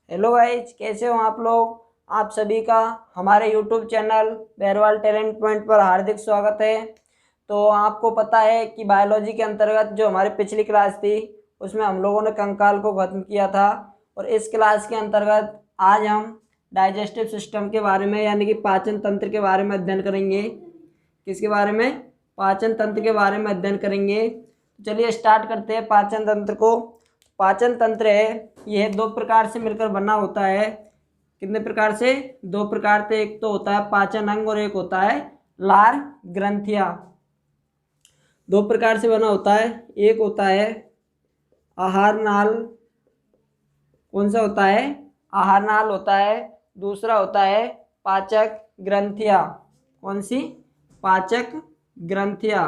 Hello guys, कैसे हो आप लोग। आप सभी का हमारे YouTube channel Bairwal talent point पर हार्दिक स्वागत है। तो आपको पता है कि बायोलॉजी के अंतर्गत जो हमारी पिछली क्लास थी उसमें हम लोगों ने कंकाल को खत्म किया था, और इस क्लास के अंतर्गत आज हम डाइजेस्टिव सिस्टम के बारे में यानी कि पाचन तंत्र के बारे में अध्ययन करेंगे। किसके बारे में? पाचन तंत्र के बारे में अध्ययन करेंगे। चलिए स्टार्ट करते हैं पाचन तंत्र को। पाचन तंत्र है यह दो प्रकार से मिलकर बना होता है। कितने प्रकार से? दो प्रकार से। एक तो होता है पाचन अंग और एक होता है लार ग्रंथियां। दो प्रकार से बना होता है। एक होता है आहार नाल। कौन सा होता है? आहार नाल होता है। दूसरा होता है पाचक ग्रंथियां। कौन सी? पाचक ग्रंथियां।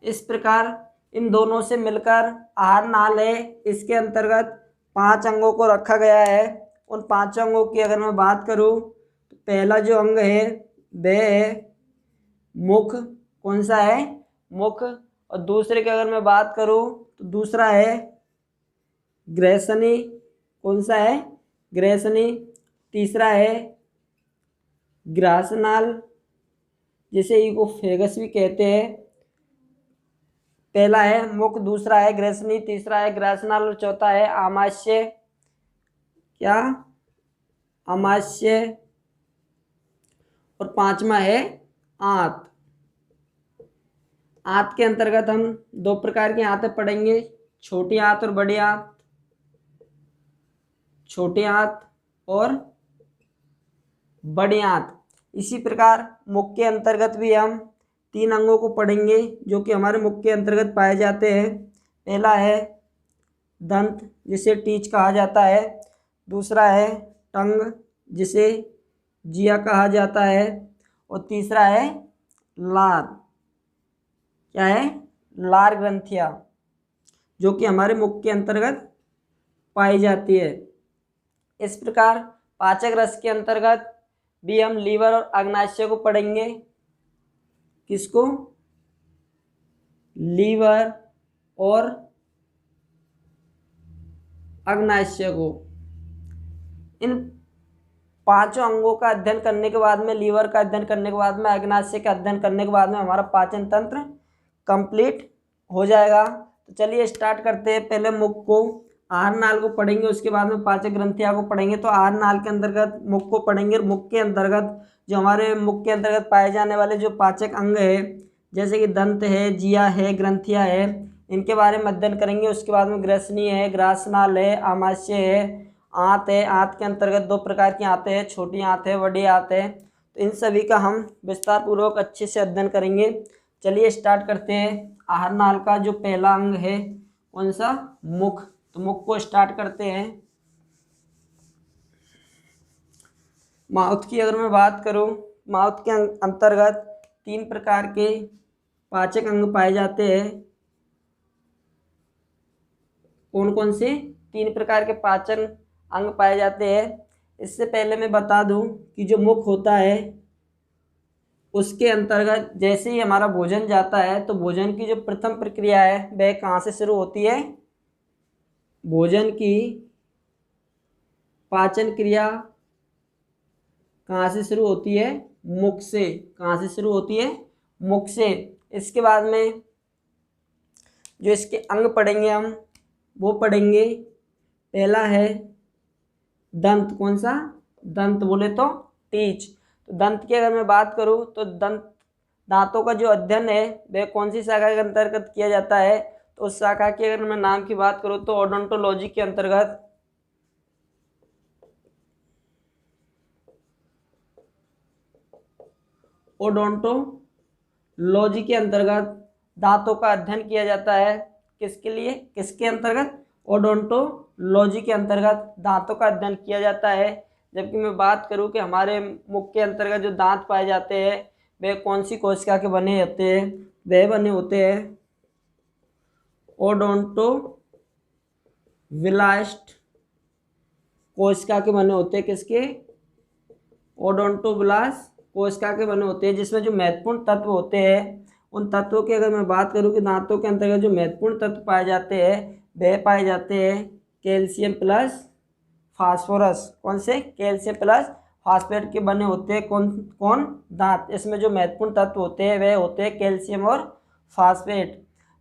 इस प्रकार इन दोनों से मिलकर आहार नाल है। इसके अंतर्गत 5 अंगों को रखा गया है। उन 5 अंगों की अगर मैं बात करूं तो पहला जो अंग है वह है मुख। कौन सा है? मुख। और दूसरे की अगर मैं बात करूं तो दूसरा है ग्रैसनी। कौन सा है? ग्रैसनी। तीसरा है ग्रासनाल, जिसे इकोफेगस भी कहते हैं। पहला है मुख, दूसरा है ग्रैसनी, तीसरा है ग्रासनाल और चौथा है आमाशय। क्या? आमाशय। और पांचवा है आंत। आंत के अंतर्गत हम दो प्रकार की आंतें पढ़ेंगे, छोटी आंत और बड़ी आंत। छोटी आंत और बड़ी आंत। इसी प्रकार मुख के अंतर्गत भी हम 3 अंगों को पढ़ेंगे जो कि हमारे मुख के अंतर्गत पाए जाते हैं। पहला है दंत, जिसे टीच कहा जाता है। दूसरा है टंग, जिसे जिया कहा जाता है। और तीसरा है लार। क्या है? लार ग्रंथियां, जो कि हमारे मुख के अंतर्गत पाई जाती है। इस प्रकार पाचक रस के अंतर्गत भी हम लीवर और अग्नाशय को पढ़ेंगे। किसको? लीवर और अग्नाशय को। इन 5 अंगों का अध्ययन करने के बाद में, लीवर का अध्ययन करने के बाद में, अग्नाशय का अध्ययन करने के बाद में हमारा पाचन तंत्र कंप्लीट हो जाएगा। तो चलिए स्टार्ट करते हैं। पहले मुख को, आहार नाल को पढ़ेंगे, उसके बाद में पाचक ग्रंथियां को पढ़ेंगे। तो आहार नाल के अंतर्गत मुख को पढ़ेंगे। मुख के अंतर्गत जो हमारे मुख के अंतर्गत पाए जाने वाले जो पाचक अंग है, जैसे कि दंत है, जिया है, ग्रंथियां है, इनके बारे में अध्ययन करेंगे। उसके बाद में ग्रसनी है, ग्रासनाल है, आमाशय है, आंत है। आंत के अंतर्गत 2 प्रकार की आंतें हैं, छोटी आंत है, बड़ी आंत है। तो इन सभी का हम विस्तार पूर्वक अच्छे से अध्ययन करेंगे। चलिए स्टार्ट करते हैं। आहार नाल का जो पहला अंग है कौन सा? मुख। तो मुख को स्टार्ट करते हैं। माउथ की अगर मैं बात करूं, माउथ के अंतर्गत 3 प्रकार के पाचक अंग पाए जाते हैं। कौन कौन से? 3 प्रकार के पाचन अंग पाए जाते हैं। इससे पहले मैं बता दूं कि जो मुख होता है उसके अंतर्गत जैसे ही हमारा भोजन जाता है तो भोजन की जो प्रथम प्रक्रिया है वह कहाँ से शुरू होती है? भोजन की पाचन क्रिया कहाँ से शुरू होती है? मुख से। कहाँ से शुरू होती है? मुख से। इसके बाद में जो इसके अंग पढ़ेंगे हम वो पढ़ेंगे। पहला है दंत। कौन सा? दंत बोले तो टीच। तो दंत की अगर मैं बात करूं तो दांतों का जो अध्ययन है वह कौन सी शाखा के अंतर्गत किया जाता है? तो उस शाखा की अगर मैं नाम की बात करूं तो ओडोंटोलॉजी के अंतर्गत ओडोंटोलॉजी के अंतर्गत दांतों का अध्ययन किया जाता है। किसके लिए? किसके अंतर्गत? ओडोंटोलॉजी के अंतर्गत दांतों का अध्ययन किया जाता है। जबकि मैं बात करूं कि हमारे मुख के अंतर्गत जो दांत पाए जाते हैं वे कौन सी कोशिका के बने होते हैं? वे बने होते हैं ओडोंटोब्लास्ट कोशिका के बने होते हैं। किसके? ओडोंटोब्लास्ट कोशिका के बने होते हैं, जिसमें जो महत्वपूर्ण तत्व होते हैं उन तत्वों की अगर मैं बात करूँ कि दांतों के अंतर्गत जो महत्वपूर्ण तत्व पाए जाते हैं वे पाए जाते हैं कैल्शियम प्लस फास्फोरस। कौन से? कैल्शियम प्लस फास्फेट के बने होते हैं कौन कौन? दांत। इसमें जो महत्वपूर्ण तत्व होते हैं वे होते हैं कैल्शियम और फास्फेट।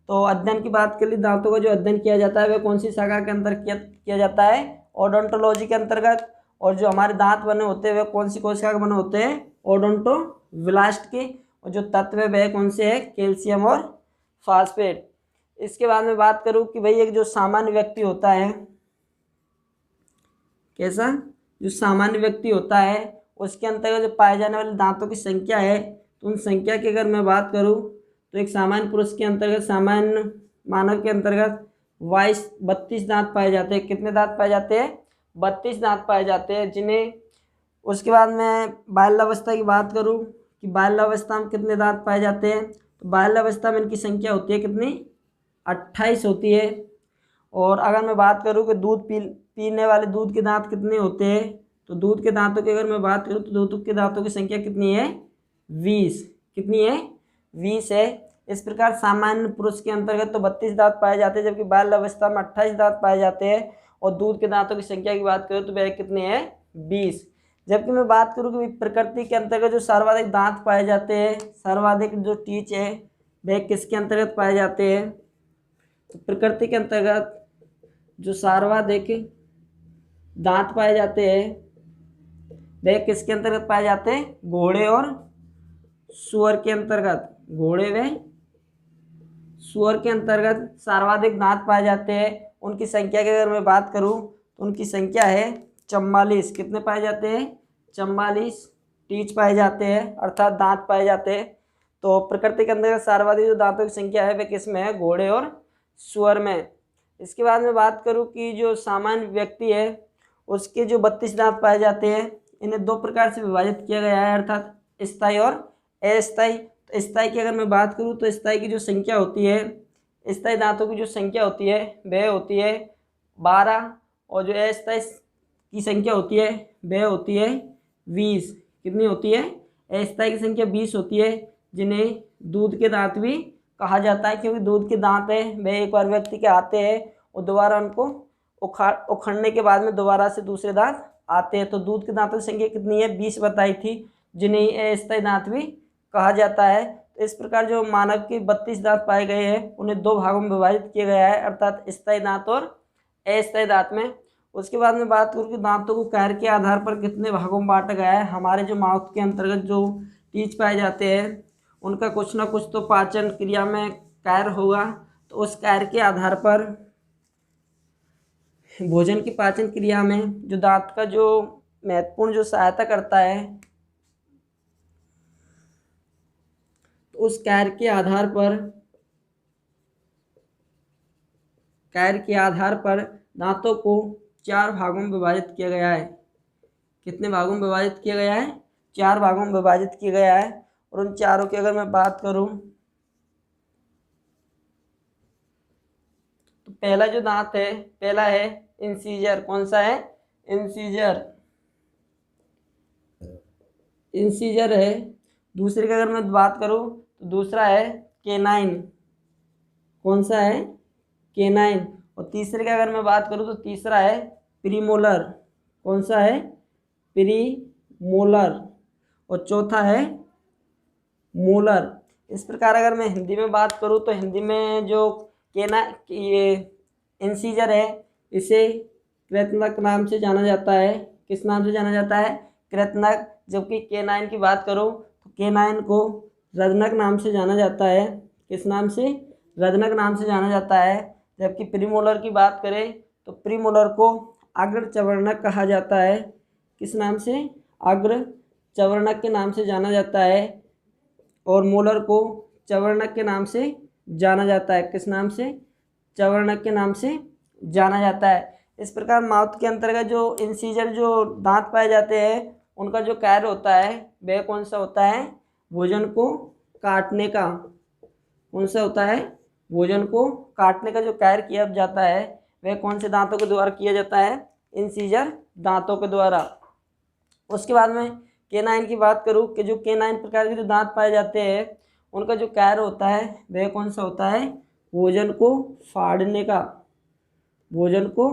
तो अध्ययन की बात कर ली, दांतों का जो अध्ययन किया जाता है वह कौन सी शाखा के अंदर किया जाता है? ओडोंटोलॉजी के अंतर्गत। और जो हमारे दांत बने होते हैं वे कौन सी कोशिका के बने होते हैं? ओडोंटोब्लास्ट के। और जो तत्व है वह कौन से है? कैल्शियम और फास्फेट। इसके बाद में बात करूं कि भाई एक जो सामान्य व्यक्ति होता है, कैसा? जो सामान्य व्यक्ति होता है उसके अंतर्गत जो पाए जाने वाले दांतों की संख्या है, तो उन संख्या की अगर मैं बात करूं तो एक सामान्य पुरुष के अंतर्गत, सामान्य मानव के अंतर्गत 32 दांत पाए जाते हैं। कितने दांत पाए जाते हैं? 32 दांत पाए जाते हैं जिन्हें। उसके बाद मैं बाल्यावस्था की बात करूं कि बाल्यावस्था में कितने दांत पाए जाते हैं, तो बाल्यावस्था में इनकी संख्या होती है कितनी? 28 होती है। और अगर मैं बात करूं कि दूध पीने वाले दूध के दांत कितने होते हैं, तो दूध के दांतों की अगर मैं बात करूं तो दूध के दांतों की संख्या कितनी है? 20। कितनी है? 20 है। इस प्रकार सामान्य पुरुष के अंतर्गत तो 32 दांत पाए जाते हैं, जबकि बाल्यावस्था में 28 दांत पाए जाते हैं। और दूध के दांतों की संख्या की बात करूँ तो वह कितने हैं? 20। जबकि मैं बात करूँ कि प्रकृति के अंतर्गत जो सर्वाधिक दांत पाए जाते हैं, सर्वाधिक जो टीच है वह किसके अंतर्गत पाए जाते हैं? तो प्रकृति के अंतर्गत जो सर्वाधिक दांत पाए जाते हैं वे किसके अंतर्गत पाए जाते हैं? घोड़े और सुअर के अंतर्गत। घोड़े व सुअर के अंतर्गत सर्वाधिक दांत पाए जाते हैं। उनकी संख्या की अगर मैं बात करूं तो उनकी संख्या है 44। कितने पाए जाते हैं? 44 टीच पाए जाते हैं, अर्थात दांत पाए जाते हैं। तो प्रकृति के अंतर्गत सर्वाधिक जो दांतों की संख्या है वे किस में है? घोड़े और सुअर में। इसके बाद में बात करूं कि जो सामान्य व्यक्ति है उसके जो 32 दांत पाए जाते हैं, इन्हें दो प्रकार से विभाजित किया गया है, अर्थात स्थायी और अस्थायी। तो स्थायी की अगर मैं बात करूं तो स्थायी की जो संख्या होती है, स्थायी दांतों की जो संख्या होती है वह होती है 12। और जो अस्थायी की संख्या होती है वह होती है 20। कितनी होती है? अस्थायी की संख्या 20 होती है, जिन्हें दूध के दांत भी कहा जाता है, क्योंकि दूध के दांत है वह एक बार व्यक्ति के आते हैं और दोबारा उनको उखड़ने के बाद में दोबारा से दूसरे दांत आते हैं। तो दूध के दांतों की संख्या कितनी है? 20 बताई थी, जिन्हें अस्थायी दांत भी कहा जाता है। तो इस प्रकार जो मानव के 32 दांत पाए गए हैं उन्हें दो भागों में विभाजित किया गया है, अर्थात स्थायी दांत और अस्थायी दांत में। उसके बाद में बात करूँ कि दांतों को कैर के आधार पर कितने भागों में बांटा गया है। हमारे जो माउथ के अंतर्गत जो टीथ पाए जाते हैं उनका कुछ ना कुछ तो पाचन क्रिया में कैर होगा, तो उस कैर के आधार पर भोजन की पाचन क्रिया में जो दांत का जो महत्वपूर्ण जो सहायता करता है, तो उस कैर के आधार पर दांतों को 4 भागों में विभाजित किया गया है। कितने भागों में विभाजित किया गया है? 4 भागों में विभाजित किया गया है। और उन चारों की अगर मैं बात करूं तो पहला जो दांत है, पहला है इंसीजर। कौन सा है? इंसीजर है। दूसरे की अगर मैं बात करूं तो दूसरा है केनाइन। कौन सा है? केनाइन। और तीसरे की अगर मैं बात करूं तो तीसरा है प्रीमोलर। कौन सा है? प्रीमोलर। और चौथा है मोलर। इस प्रकार अगर मैं हिंदी में बात करूं तो हिंदी में जो ये इंसीजर है इसे कृंतक नाम से जाना जाता है। किस नाम से जाना जाता है? कृंतक। जबकि केनाइन की बात करूं तो केनाइन को रदनक नाम से जाना जाता है। किस नाम से? रदनक नाम से जाना जाता है। जबकि प्रीमोलर की बात करें तो प्रीमोलर को अग्रचवर्णक कहा जाता है। किस नाम से? अग्रचवर्णक के नाम से जाना जाता है। और मोलर को चवर्णक के नाम से जाना जाता है। किस नाम से? चवर्णक के नाम से जाना जाता है। इस प्रकार माउथ के अंतर्गत जो इंसीजर जो दांत पाए जाते हैं उनका जो कार्य होता है वह कौन सा होता है? भोजन को काटने का। कौन सा होता है? भोजन को काटने का जो कार्य किया जाता है वह कौन से दांतों के द्वारा किया जाता है? इंसीजर दांतों के द्वारा। उसके बाद में केनाइन की बात करूं कि जो केनाइन प्रकार के जो दांत पाए जाते हैं उनका जो कार्य होता है वह कौन सा होता है? भोजन को फाड़ने का। भोजन को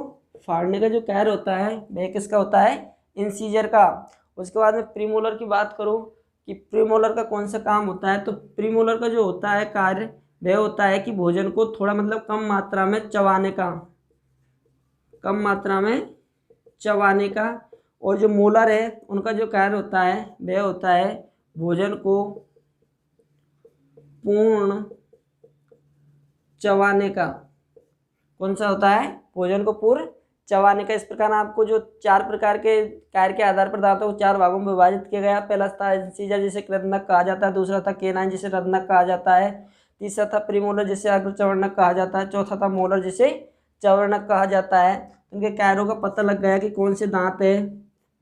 फाड़ने का जो कार्य होता है वह किसका होता है? इंसीजर का। उसके बाद में प्रीमोलर की बात करूं कि प्रीमोलर का कौन सा काम होता है, तो प्रीमोलर का जो होता है कार्य वह होता है कि भोजन को थोड़ा मतलब कम मात्रा में चबाने का, कम मात्रा में चबाने का। और जो मोलर है उनका जो कार्य होता है वह होता है भोजन को पूर्ण चबाने का। कौन सा होता है? भोजन को पूर्ण चबाने का। इस प्रकार आपको जो 4 प्रकार के कार्य के आधार पर दांतों को 4 भागों में विभाजित किया गया। पहला था इंसीजर जिसे कृदंतक कहा जाता है, दूसरा था केनाइन जिसे रत्नक कहा जाता है, तीसरा था प्रीमोलर जिसे अग्रचवर्णक कहा जाता है, चौथा था मोलर जिसे चवर्णक कहा जाता है। उनके कार्यों का पता लग गया कि कौन से दांत है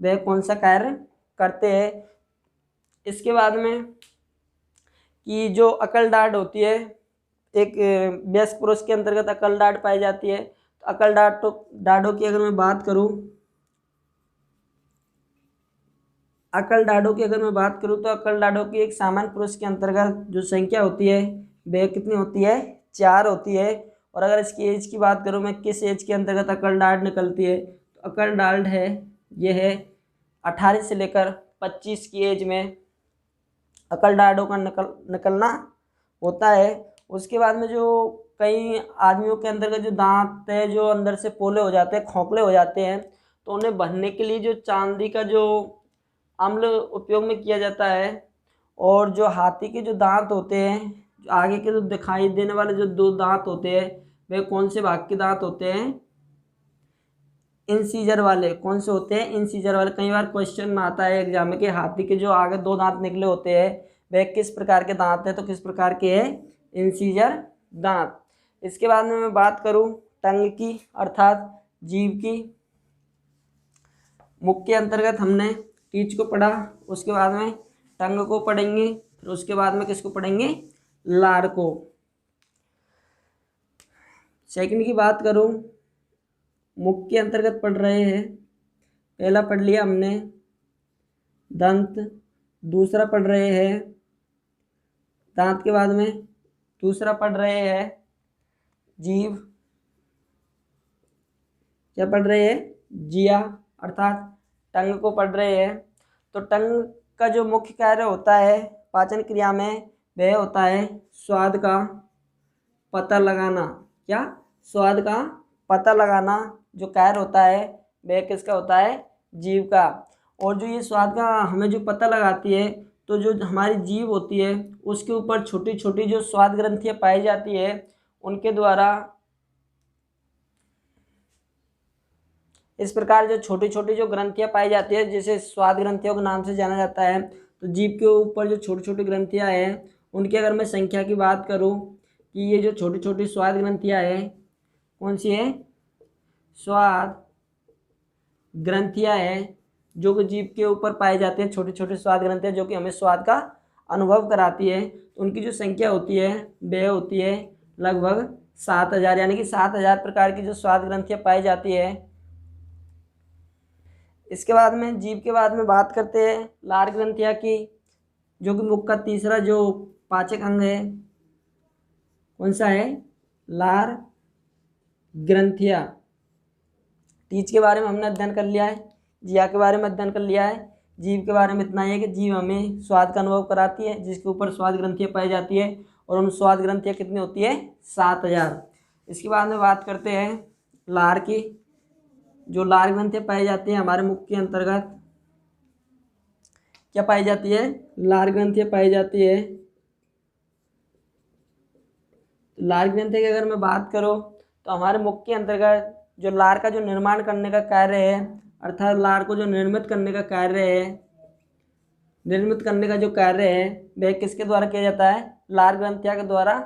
वह कौन सा कार्य करते हैं। इसके बाद में कि जो अकल डाँट होती है, एक वयस्क पुरुष के अंतर्गत अकल डाँट पाई जाती है। तो अकल डाँटों की अगर मैं बात करूं, अकल डाँटों की अगर मैं बात करूं तो अकल डाँटों की एक सामान्य पुरुष के अंतर्गत जो संख्या होती है वह कितनी होती है? 4 होती है। और अगर इसकी एज की बात करूं मैं, किस एज के अंतर्गत अकल डाँट निकलती है, तो अकल डाँट है ये है 18 से लेकर 25 की एज में अकल डाँटों का निकलना होता है। उसके बाद में जो कई आदमियों के अंदर का जो दांत है जो अंदर से पोले हो जाते हैं, खोखले हो जाते हैं, तो उन्हें भरने के लिए जो चांदी का जो अम्ल उपयोग में किया जाता है। और जो हाथी के जो दांत होते हैं, आगे के जो दिखाई देने वाले जो 2 दांत होते हैं वे कौन से भाग के दांत होते हैं? इंसीजर वाले। कौन से होते हैं? इंसीजर वाले। कई बार क्वेश्चन में आता है एग्जाम में कि हाथी के जो आगे 2 दांत निकले होते हैं वे किस प्रकार के दांत हैं, तो किस प्रकार के हैं? इंसीजर दांत। इसके बाद में मैं बात करूं टंग की अर्थात जीभ की। मुख के अंतर्गत हमने टीच को पढ़ा, उसके बाद में टंग को पढ़ेंगे, फिर उसके बाद में किसको पढ़ेंगे? लार को। सेकंड की बात करूं, मुख के अंतर्गत पढ़ रहे हैं, पहला पढ़ लिया हमने दंत, दूसरा पढ़ रहे हैं दांत के बाद में दूसरा पढ़ रहे हैं जीभ, क्या पढ़ रहे हैं? जिया अर्थात टंग को पढ़ रहे हैं। तो टंग का जो मुख्य कार्य होता है पाचन क्रिया में वह होता है स्वाद का पता लगाना। क्या? स्वाद का पता लगाना जो कार्य होता है वह किसका होता है? जीभ का। और जो ये स्वाद का हमें जो पता लगाती है, तो जो हमारी जीभ होती है उसके ऊपर छोटी छोटी जो स्वाद ग्रंथियाँ पाई जाती है, उनके द्वारा इस प्रकार जो छोटी छोटी जो ग्रंथियाँ पाई जाती है जिसे स्वाद ग्रंथियों के नाम से जाना जाता है। तो जीभ के ऊपर जो छोटी छोटी ग्रंथियाँ हैं उनकी अगर मैं संख्या की बात करूं कि ये जो छोटी छोटी स्वाद ग्रंथियाँ हैं कौन सी है? स्वाद ग्रंथियाँ हैं जो कि जीभ के ऊपर पाई जाती है, छोटी छोटी स्वाद ग्रंथियाँ जो कि हमें स्वाद का अनुभव कराती है। तो उनकी जो संख्या होती है वह होती है लगभग 7000, यानी कि 7000 प्रकार की जो स्वाद ग्रंथियाँ पाई जाती है। इसके बाद में जीभ के बाद में बात करते हैं लार ग्रंथियाँ की, जो कि मुख का तीसरा जो पाचक अंग है। कौन सा है? लार ग्रंथियाँ। टीच के बारे में हमने अध्ययन कर लिया है, जिया के बारे में अध्ययन कर लिया है। जीभ के बारे में इतना ही है कि जीभ हमें स्वाद का अनुभव कराती है जिसके ऊपर स्वाद ग्रंथियाँ पाई जाती है, और उन स्वाद ग्रंथियाँ कितनी होती है? 7000। इसके बाद में बात करते हैं लार की। जो लार ग्रंथियाँ पाई जाती है हमारे मुख के अंतर्गत, क्या पाई जाती है? लार ग्रंथियाँ पाई जाती है। लार ग्रंथि की अगर मैं बात करूं तो हमारे मुख के अंतर्गत जो लार का जो निर्माण करने का कार्य है, अर्थात लार को जो निर्मित करने का कार्य है, निर्मित करने का जो कार्य है वह किसके द्वारा किया जाता है? लार ग्रंथियाँ के द्वारा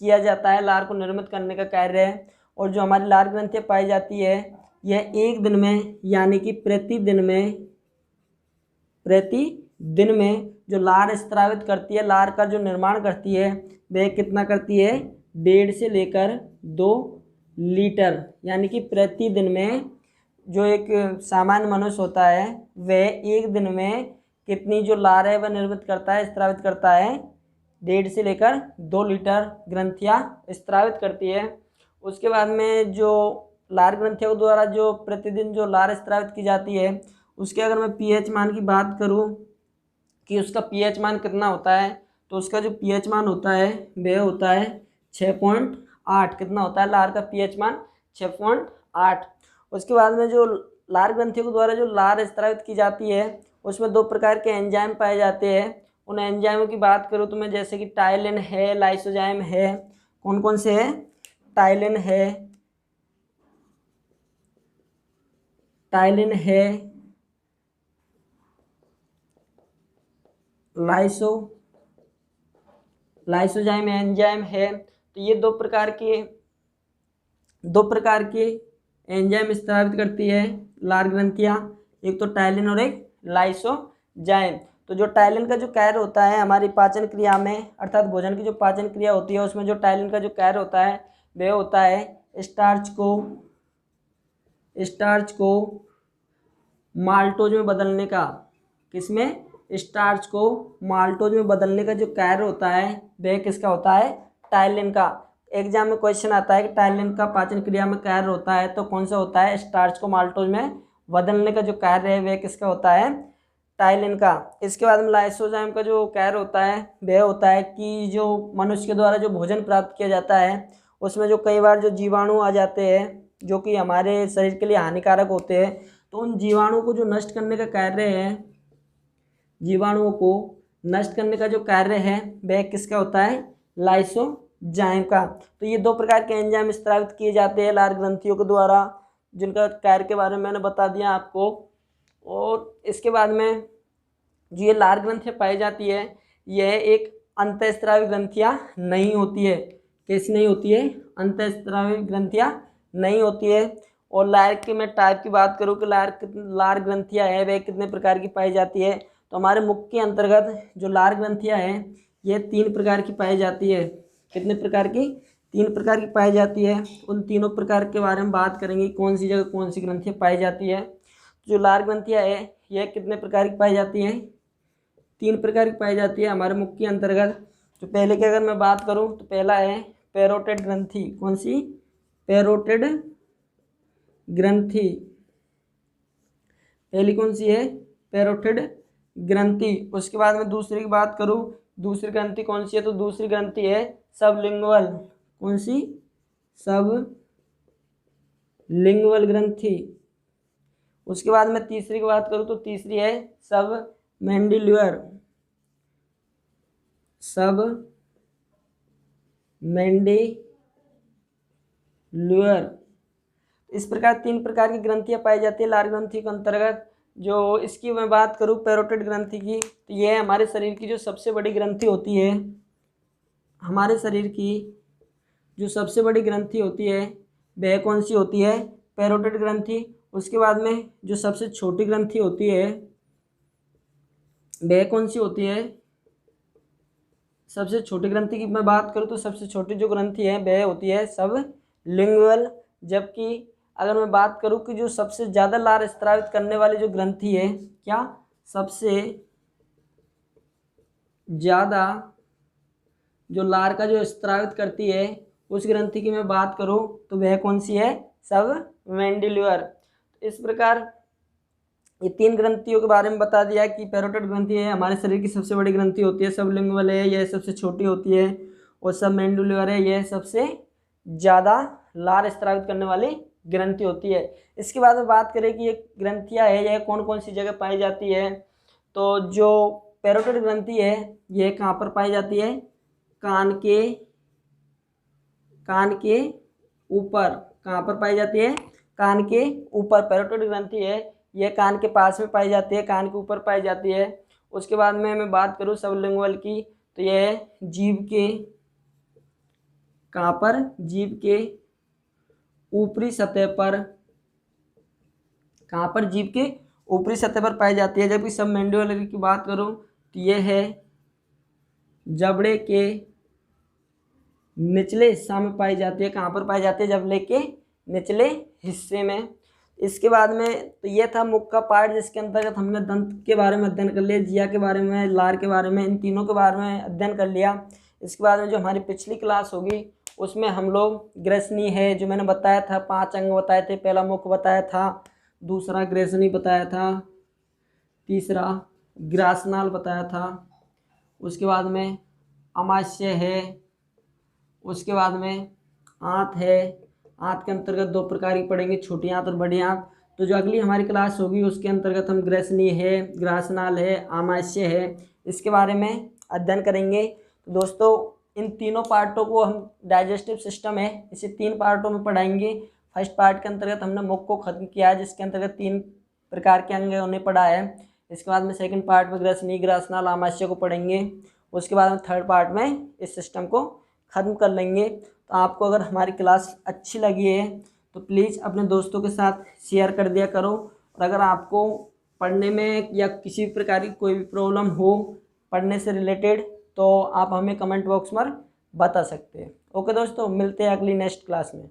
किया जाता है। लार को निर्मित करने का कार्य है। और जो हमारी लार ग्रंथियाँ पाई जाती है यह एक दिन में, यानी कि प्रतिदिन में जो लार स्त्रावित करती है, लार का जो निर्माण करती है वह कितना करती है? 1.5 से लेकर 2 लीटर, यानी कि प्रतिदिन में जो एक सामान्य मनुष्य होता है वह एक दिन में कितनी जो लार है वह निर्मित करता है, स्त्रावित करता है? 1.5 से लेकर 2 लीटर ग्रंथियाँ स्त्रावित करती है। उसके बाद में जो लार ग्रंथियों द्वारा जो प्रतिदिन जो लार स्त्रावित की जाती है, उसके अगर मैं पीएच मान की बात करूं कि उसका पीएच मान कितना होता है, तो उसका जो पीएच मान होता है वह होता है 6.8। कितना होता है लार का पीएच मान? 6.8। उसके बाद में जो लार ग्रंथियों के द्वारा जो लार स्त्रावित की जाती है, उसमें 2 प्रकार के एंजाइम पाए जाते हैं। उन एंजाइमों की बात करूँ तो मैं जैसे कि टाइलिन है, लाइसोजाइम है। कौन कौन से है? टाइलिन है, लाइसोजाइम एंजाइम है। तो ये दो प्रकार के एंजाइम स्त्रावित करती है लार ग्रंथियाँ, एक तो टाइलिन और एक लाइसोजाइम। तो जो टाइलिन का जो कार्य होता है हमारी पाचन क्रिया में, अर्थात भोजन की जो पाचन क्रिया होती है उसमें जो टाइलिन का जो कार्य होता है वह होता है स्टार्च को माल्टोज में बदलने का। किसमें? स्टार्च को माल्टोज में बदलने का जो कार्य होता है वह किसका होता है? टाइलिन का। एग्जाम में क्वेश्चन आता है कि टाइलिन का पाचन क्रिया में कार्य होता है तो कौन सा होता है? स्टार्च को माल्टोज में बदलने का जो कार्य है वह किसका होता है? टाइलिन का। इसके बाद में लाइसोजाइम का जो कार्य होता है वह होता है कि जो मनुष्य के द्वारा जो भोजन प्राप्त किया जाता है उसमें जो कई बार जो जीवाणु आ जाते हैं जो कि हमारे शरीर के लिए हानिकारक होते हैं, तो उन जीवाणुओं को जो नष्ट करने का कार्य है, जीवाणुओं को नष्ट करने का जो कार्य है वह किसका होता है? लाइसोजाइम का। तो ये 2 प्रकार के एंजाइम स्त्रावित किए जाते हैं लार ग्रंथियों के द्वारा, जिनका कार्य के बारे में मैंने बता दिया आपको। और इसके बाद में जो ये लार ग्रंथियाँ पाई जाती है यह एक अंतःस्रावी ग्रंथियाँ नहीं होती है। कैसी नहीं होती है? अंतःस्रावी ग्रंथियाँ नहीं होती है। और लार के मैं टाइप की बात करूँ कि लार ग्रंथियाँ है वह कितने प्रकार की पाई जाती है, तो हमारे मुख के अंतर्गत जो लार ग्रंथियाँ हैं ये 3 प्रकार की पाई जाती है। कितने प्रकार की? 3 प्रकार की पाई जाती है। उन तीनों प्रकार के बारे में बात करेंगे, कौन सी जगह कौन सी ग्रंथियाँ पाई जाती है। जो लार ग्रंथियाँ है यह कितने प्रकार की पाई जाती हैं? 3 प्रकार की पाई जाती है हमारे मुख के अंतर्गत। तो पहले की अगर मैं बात करूँ तो पहला है पैरोटिड ग्रंथि। कौन सी? पैरोटिड ग्रंथि। पहली कौन सी है? पैरोटिड ग्रंथि। उसके बाद में दूसरी की बात करूँ, दूसरी ग्रंथि कौन सी है? तो दूसरी ग्रंथि है सबलिंगुअल। कौन सी? सबलिंगुअल ग्रंथि। उसके बाद में तीसरी की बात करूँ तो तीसरी है सबमैंडिब्युलर। इस प्रकार 3 प्रकार की ग्रंथियाँ पाई जाती है लार ग्रंथि के अंतर्गत। जो इसकी मैं बात करूँ पैरोटिड ग्रंथि की, तो यह हमारे शरीर की जो सबसे बड़ी ग्रंथि होती है, हमारे शरीर की जो सबसे बड़ी ग्रंथि होती है वह कौन सी होती है? पैरोटिड ग्रंथि। उसके बाद में जो सबसे छोटी ग्रंथि होती है वह कौन सी होती है? सबसे छोटी ग्रंथि की मैं बात करूँ तो सबसे छोटी जो ग्रंथि है वह होती है सबलिंगुअल। जबकि अगर मैं बात करूँ कि जो सबसे ज़्यादा लार स्त्रावित करने वाली जो ग्रंथि है, क्या? सबसे ज़्यादा जो लार का जो स्त्रावित करती है उस ग्रंथि की मैं बात करूँ तो वह कौन सी है? सबमैंडिब्युलर। इस प्रकार ये 3 ग्रंथियों के बारे में बता दिया कि पैरोटिड ग्रंथि है हमारे शरीर की सबसे बड़ी ग्रंथि होती है, सबलिंगुअल है यह सबसे छोटी होती है, और सबमैंडिब्युलर है यह सबसे ज़्यादा लार स्त्रावित करने वाली ग्रंथि होती है। इसके बाद में बात करें कि ये ग्रंथियाँ है यह कौन कौन सी जगह पाई जाती है। तो जो पैरोटिड ग्रंथि है यह कहाँ पर पाई जाती है? कान के ऊपर। कहाँ पर पाई जाती है? कान के ऊपर। पैरोटिड ग्रंथि है यह कान के पास में पाई जाती है, कान के ऊपर पाई जाती है। उसके बाद में मैं बात करूँ सबलिंगुअल की, तो यह जीभ के कहाँ पर? जीभ के ऊपरी सतह पर। कहाँ पर? जीभ के ऊपरी सतह पर पाई जाती है। जबकि सबमैंडिब्युलर की बात करूँ तो यह है जबड़े के निचले हिस्सा में पाई जाती है। कहाँ पर पाई जाती है? जबड़े के निचले हिस्से में। इसके बाद में तो ये था मुख का पार्ट, जिसके अंतर्गत हमने दंत के बारे में अध्ययन कर लिया, जिया के बारे में, लार के बारे में, इन तीनों के बारे में अध्ययन कर लिया। इसके बाद में जो हमारी पिछली क्लास होगी उसमें हम लोग ग्रसनी है जो मैंने बताया था, 5 अंग बताए थे। पहला मुख बताया था, दूसरा ग्रसनी बताया था, तीसरा ग्रासनाल बताया था, उसके बाद में अमाशय है, उसके बाद में आंत है। आंत के अंतर्गत 2 प्रकार की पढ़ेंगे, छोटी आंत और बड़ी आंत। तो जो अगली हमारी क्लास होगी उसके अंतर्गत हम ग्रसनी है, ग्रासनाल है, आमाशय है, इसके बारे में अध्ययन करेंगे। तो दोस्तों इन तीनों पार्टों को हम डाइजेस्टिव सिस्टम है इसे 3 पार्टों में पढ़ाएंगे। फर्स्ट पार्ट के अंतर्गत हमने मुख को खत्म किया है, जिसके अंतर्गत 3 प्रकार के अंग उन्हें पढ़ा है। इसके बाद में सेकंड पार्ट में ग्रसनी, ग्रासनाल, आमाशय को पढ़ेंगे। उसके बाद में थर्ड पार्ट में इस सिस्टम को ख़त्म कर लेंगे। तो आपको अगर हमारी क्लास अच्छी लगी है तो प्लीज़ अपने दोस्तों के साथ शेयर कर दिया करो। और अगर आपको पढ़ने में या किसी प्रकार की कोई भी प्रॉब्लम हो पढ़ने से रिलेटेड तो आप हमें कमेंट बॉक्स में बता सकते हैं। ओके दोस्तों, मिलते हैं अगली नेक्स्ट क्लास में।